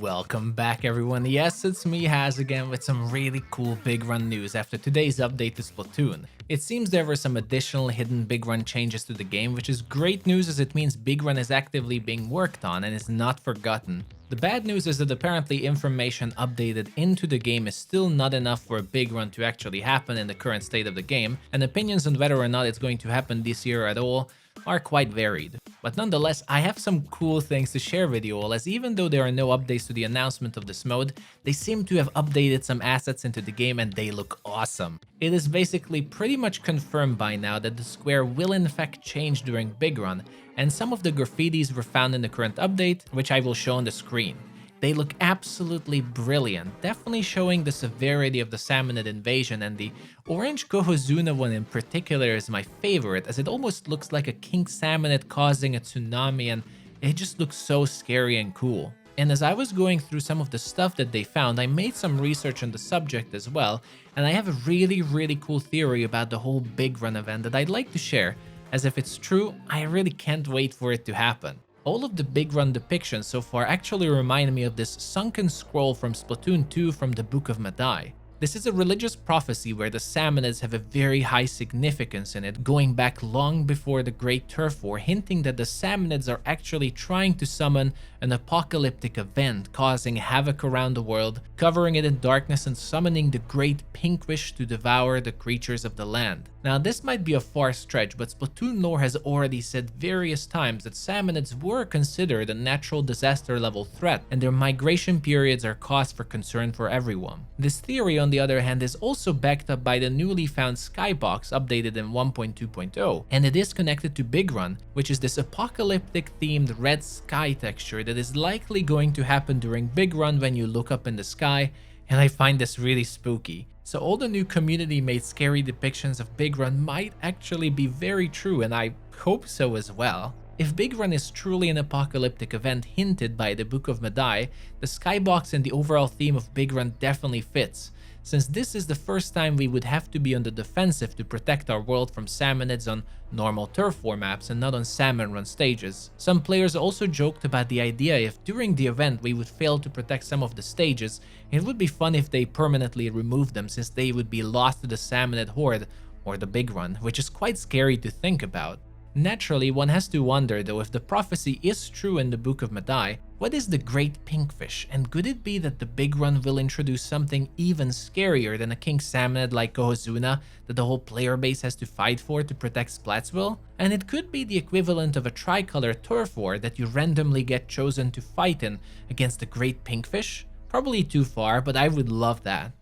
Welcome back everyone, yes it's me Haz again with some really cool Big Run news after today's update to Splatoon. It seems there were some additional hidden Big Run changes to the game, which is great news as it means Big Run is actively being worked on and is not forgotten. The bad news is that apparently information updated into the game is still not enough for a Big Run to actually happen in the current state of the game, and opinions on whether or not it's going to happen this year at all are quite varied. But nonetheless, I have some cool things to share with you all, as even though there are no updates to the announcement of this mode, they seem to have updated some assets into the game and they look awesome. It is basically pretty much confirmed by now that the square will in fact change during Big Run, and some of the graffitis were found in the current update, which I will show on the screen. They look absolutely brilliant, definitely showing the severity of the Salmonid invasion, and the orange Kohozuna one in particular is my favorite, as it almost looks like a king salmonid causing a tsunami, and it just looks so scary and cool. And as I was going through some of the stuff that they found, I made some research on the subject as well, and I have a really cool theory about the whole Big Run event that I'd like to share, as if it's true, I really can't wait for it to happen. All of the Big Run depictions so far actually remind me of this sunken scroll from Splatoon 2 from the Book of Madai. This is a religious prophecy where the Salmonids have a very high significance in it, going back long before the Great Turf War, hinting that the Salmonids are actually trying to summon an apocalyptic event, causing havoc around the world, covering it in darkness and summoning the great pinkfish to devour the creatures of the land. Now this might be a far stretch, but Splatoon lore has already said various times that Salmonids were considered a natural disaster level threat, and their migration periods are cause for concern for everyone. This theory on the other hand is also backed up by the newly found skybox updated in 1.2.0, and it is connected to Big Run, which is this apocalyptic themed red sky texture that is likely going to happen during Big Run when you look up in the sky, and I find this really spooky. So all the new community made scary depictions of Big Run might actually be very true, and I hope so as well. If Big Run is truly an apocalyptic event hinted by the Book of Madai, the skybox and the overall theme of Big Run definitely fits, since this is the first time we would have to be on the defensive to protect our world from Salmonids on normal turf war maps and not on Salmon Run stages. Some players also joked about the idea if during the event we would fail to protect some of the stages, it would be fun if they permanently removed them, since they would be lost to the Salmonid horde or the Big Run, which is quite scary to think about. Naturally, one has to wonder though, if the prophecy is true in the Book of Madai, what is the Great Pinkfish, and could it be that the Big Run will introduce something even scarier than a king salmonid like Kohozuna that the whole player base has to fight for to protect Splatsville? And it could be the equivalent of a tricolor turf war that you randomly get chosen to fight in against the Great Pinkfish? Probably too far, but I would love that.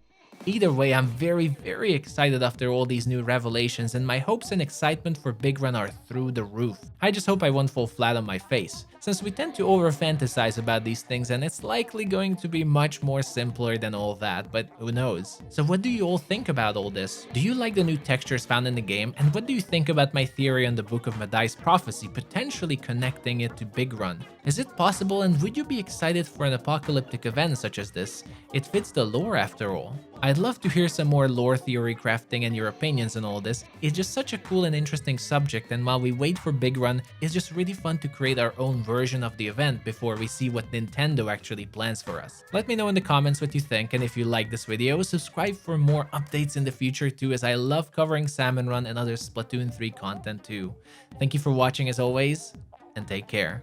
Either way, I'm very excited after all these new revelations, and my hopes and excitement for Big Run are through the roof. I just hope I won't fall flat on my face, since we tend to over-fantasize about these things and it's likely going to be much more simpler than all that, but who knows. So what do you all think about all this? Do you like the new textures found in the game, and what do you think about my theory on the Book of Madai's prophecy potentially connecting it to Big Run? Is it possible, and would you be excited for an apocalyptic event such as this? It fits the lore after all. I'd love to hear some more lore theory crafting and your opinions on all this. It's just such a cool and interesting subject, and while we wait for Big Run, it's just really fun to create our own version of the event before we see what Nintendo actually plans for us. Let me know in the comments what you think, and if you like this video, subscribe for more updates in the future too, as I love covering Salmon Run and other Splatoon 3 content too. Thank you for watching as always, and take care.